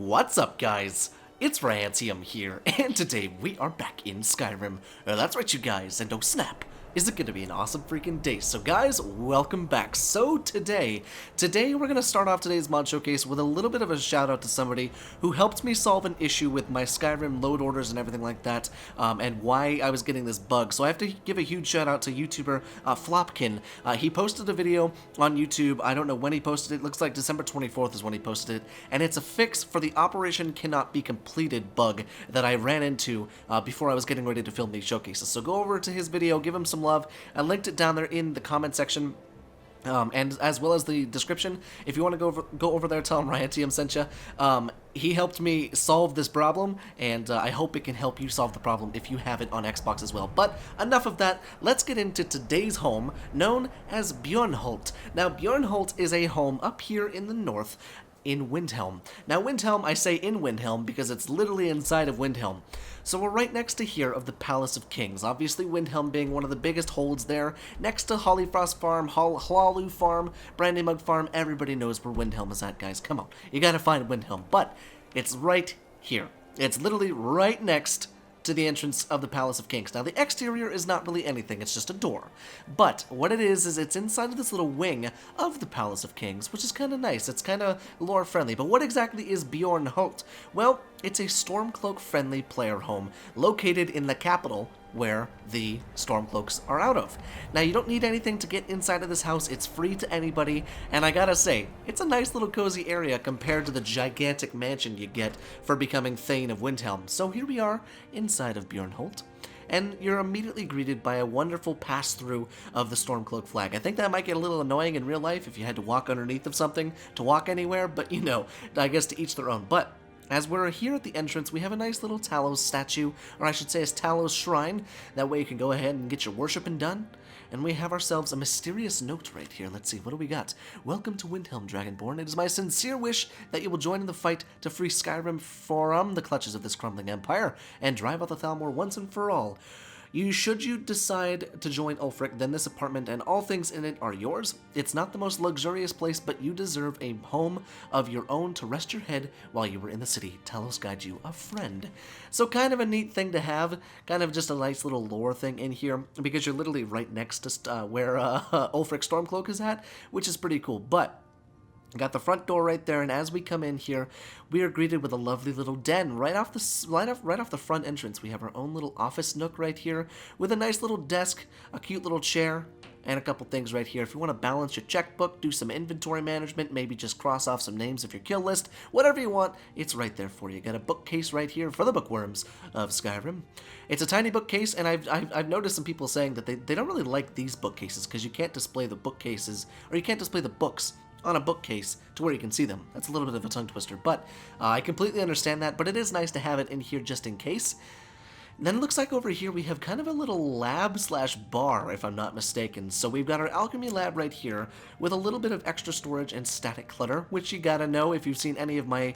What's up, guys? It's Rantium here, and today we are back in Skyrim. That's right, you guys, and oh snap, is it gonna be an awesome freaking day? So guys, welcome back. So today we're gonna start off today's mod showcase with a little bit of a shout out to somebody who helped me solve an issue with my Skyrim load orders and everything like that, and why I was getting this bug. So I have to give a huge shout out to YouTuber Flopkin. He posted a video on YouTube. I don't know when he posted it. Looks like December 24th is when he posted it, and it's a fix for the Operation Cannot Be Completed bug that I ran into before I was getting ready to film these showcases. So go over to his video, give him some love. I linked it down there in the comment section. And as well as the description. If you want to go over there, tell him Rantium sent you. He helped me solve this problem, and I hope it can help you solve the problem if you have it on Xbox as well. But enough of that, let's get into today's home, known as BJORNHOLT. Now, BJORNHOLT is a home up here in the north, in Windhelm. Now, Windhelm, I say in Windhelm because it's literally inside of Windhelm. So we're right next to here of the Palace of Kings. Obviously, Windhelm being one of the biggest holds there, next to Hollyfrost Farm, Hlalu Farm, Brandymug Farm. Everybody knows where Windhelm is at, guys. Come on, you gotta find Windhelm. But it's right here. It's literally right next to the entrance of the Palace of Kings. Now, the exterior is not really anything, it's just a door. But what it is it's inside of this little wing of the Palace of Kings, which is kind of nice. It's kind of lore-friendly. But what exactly is BJORNHOLT? Well, it's a Stormcloak-friendly player home located in the capital, where the Stormcloaks are out of. Now, you don't need anything to get inside of this house. It's free to anybody, and I gotta say, it's a nice little cozy area compared to the gigantic mansion you get for becoming Thane of Windhelm. So here we are inside of BJORNHOLT, and you're immediately greeted by a wonderful pass-through of the Stormcloak flag. I think that might get a little annoying in real life if you had to walk underneath of something to walk anywhere, but you know, I guess to each their own. But as we're here at the entrance, we have a nice little Talos statue, or I should say a Talos shrine. That way you can go ahead and get your worshiping done. And we have ourselves a mysterious note right here. Let's see, what do we got? Welcome to Windhelm, Dragonborn. It is my sincere wish that you will join in the fight to free Skyrim from the clutches of this crumbling empire and drive out the Thalmor once and for all. Should you decide to join Ulfric, then this apartment and all things in it are yours. It's not the most luxurious place, but you deserve a home of your own to rest your head while you were in the city. Talos guide you, a friend. So kind of a neat thing to have, kind of just a nice little lore thing in here, because you're literally right next to where Ulfric Stormcloak is at, which is pretty cool. But got the front door right there, and as we come in here, we are greeted with a lovely little den right off the front entrance. We have our own little office nook right here with a nice little desk, a cute little chair, and a couple things right here. If you want to balance your checkbook, do some inventory management, maybe just cross off some names of your kill list, whatever you want, it's right there for you. Got a bookcase right here for the bookworms of Skyrim. It's a tiny bookcase, and I've noticed some people saying that they don't really like these bookcases because you can't display the bookcases, or you can't display the books on a bookcase to where you can see them. That's a little bit of a tongue twister, but I completely understand that, but it is nice to have it in here just in case. And then it looks like over here we have kind of a little lab/bar, if I'm not mistaken. So we've got our Alchemy Lab right here with a little bit of extra storage and static clutter, which you gotta know. If you've seen any of my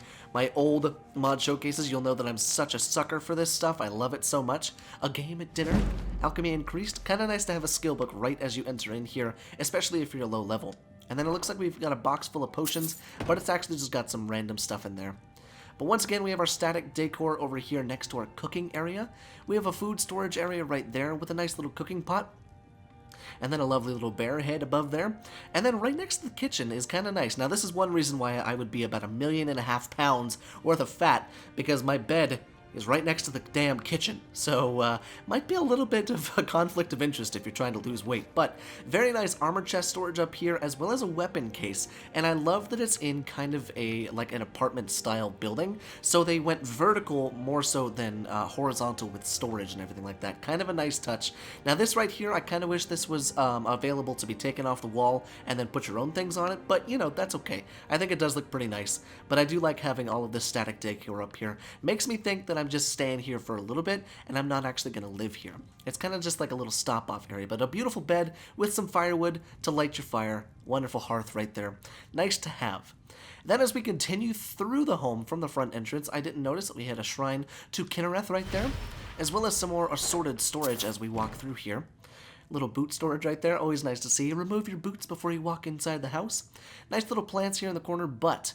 old mod showcases, you'll know that I'm such a sucker for this stuff. I love it so much. A game at dinner, Alchemy Increased. Kind of nice to have a skill book right as you enter in here, especially if you're low level. And then it looks like we've got a box full of potions, but it's actually just got some random stuff in there. But once again, we have our static decor over here next to our cooking area. We have a food storage area right there with a nice little cooking pot. And then a lovely little bear head above there. And then right next to the kitchen is kind of nice. Now, this is one reason why I would be about 1.5 million pounds worth of fat, because my bed is right next to the damn kitchen, so might be a little bit of a conflict of interest if you're trying to lose weight. But very nice armor chest storage up here, as well as a weapon case, and I love that it's in kind of like an apartment style building, so they went vertical more so than horizontal with storage and everything like that. Kind of a nice touch. Now this right here, I kind of wish this was available to be taken off the wall and then put your own things on it, but you know, that's okay. I think it does look pretty nice, but I do like having all of this static decor up here. Makes me think that I'm just staying here for a little bit, and I'm not actually going to live here. It's kind of just like a little stop-off area, but a beautiful bed with some firewood to light your fire. Wonderful hearth right there. Nice to have. Then as we continue through the home from the front entrance, I didn't notice that we had a shrine to Kinnereth right there, as well as some more assorted storage as we walk through here. Little boot storage right there, always nice to see. Remove your boots before you walk inside the house. Nice little plants here in the corner, but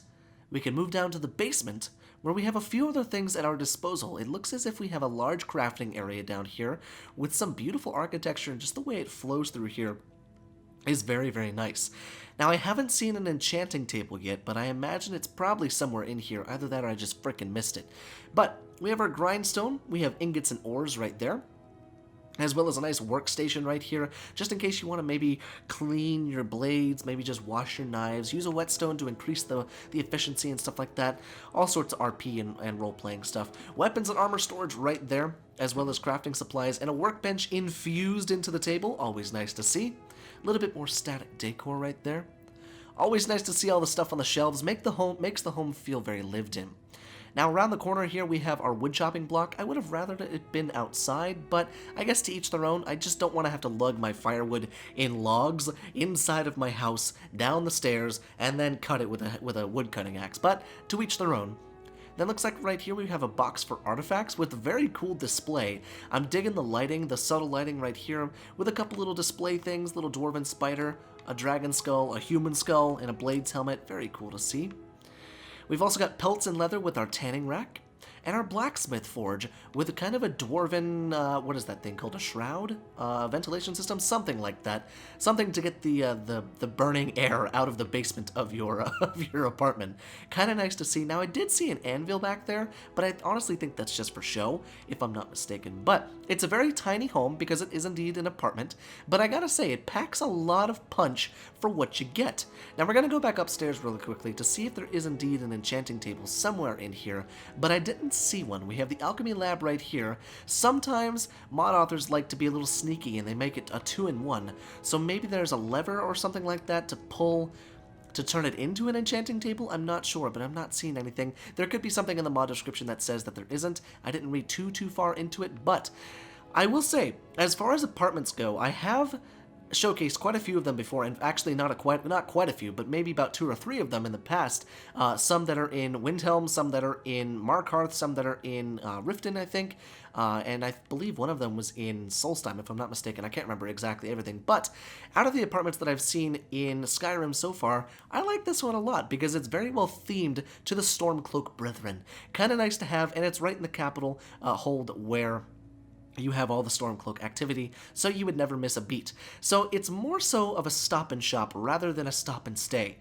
we can move down to the basement where we have a few other things at our disposal. It looks as if we have a large crafting area down here with some beautiful architecture, and just the way it flows through here is very, very nice. Now, I haven't seen an enchanting table yet, but I imagine it's probably somewhere in here. Either that or I just frickin' missed it. But we have our grindstone, we have ingots and ores right there, as well as a nice workstation right here, just in case you want to maybe clean your blades, maybe just wash your knives, use a whetstone to increase the efficiency and stuff like that. All sorts of RP and role-playing stuff. Weapons and armor storage right there, as well as crafting supplies, and a workbench infused into the table. Always nice to see. A little bit more static decor right there. Always nice to see all the stuff on the shelves. Makes the home feel very lived in. Now, around the corner here, we have our wood chopping block. I would have rather it been outside, but I guess to each their own. I just don't want to have to lug my firewood in logs inside of my house, down the stairs, and then cut it with a wood cutting axe. But to each their own. Then looks like right here we have a box for artifacts with a very cool display. I'm digging the lighting, the subtle lighting right here, with a couple little display things, little dwarven spider, a dragon skull, a human skull, and a blades helmet. Very cool to see. We've also got pelts and leather with our tanning rack, and our blacksmith forge with a kind of a dwarven, what is that thing called, a shroud? Ventilation system? Something like that. Something to get the burning air out of the basement of your apartment. Kind of nice to see. Now, I did see an anvil back there, but I honestly think that's just for show, if I'm not mistaken. But it's a very tiny home because it is indeed an apartment, but I gotta say, it packs a lot of punch for what you get. Now, we're gonna go back upstairs really quickly to see if there is indeed an enchanting table somewhere in here, but I didn't see one. We have the Alchemy Lab right here. Sometimes mod authors like to be a little sneaky and they make it a 2-in-1, so maybe there's a lever or something like that to pull to turn it into an enchanting table. I'm not sure, but I'm not seeing anything. There could be something in the mod description that says that there isn't. I didn't read too far into it, but I will say, as far as apartments go, I have showcased quite a few of them before, and actually not quite a few, but maybe about 2 or 3 of them in the past. Some that are in Windhelm, some that are in Markarth, some that are in Riften, I think, and I believe one of them was in Solstheim, if I'm not mistaken. I can't remember exactly everything, but out of the apartments that I've seen in Skyrim so far, I like this one a lot because it's very well themed to the Stormcloak Brethren. Kind of nice to have, and it's right in the capital hold where you have all the Stormcloak activity, so you would never miss a beat. So it's more so of a stop and shop rather than a stop and stay.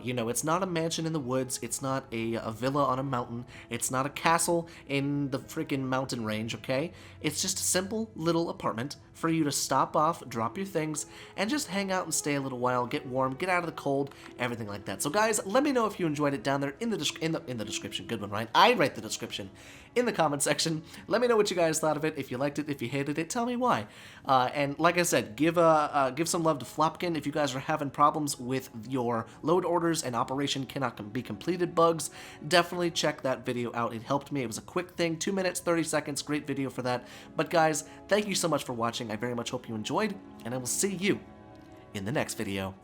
You know, it's not a mansion in the woods, it's not a villa on a mountain, it's not a castle in the freaking mountain range, okay? It's just a simple little apartment for you to stop off, drop your things, and just hang out and stay a little while, get warm, get out of the cold, everything like that. So guys, let me know if you enjoyed it down there in the description. Good one, right? I write the description in the comment section. Let me know what you guys thought of it. If you liked it, if you hated it, tell me why. And like I said, give some love to Flopkin if you guys are having problems with your load orders and operation cannot be completed bugs. Definitely check that video out. It helped me. It was a quick thing, 2 minutes, 30 seconds. Great video for that. But guys, thank you so much for watching. I very much hope you enjoyed, and I will see you in the next video.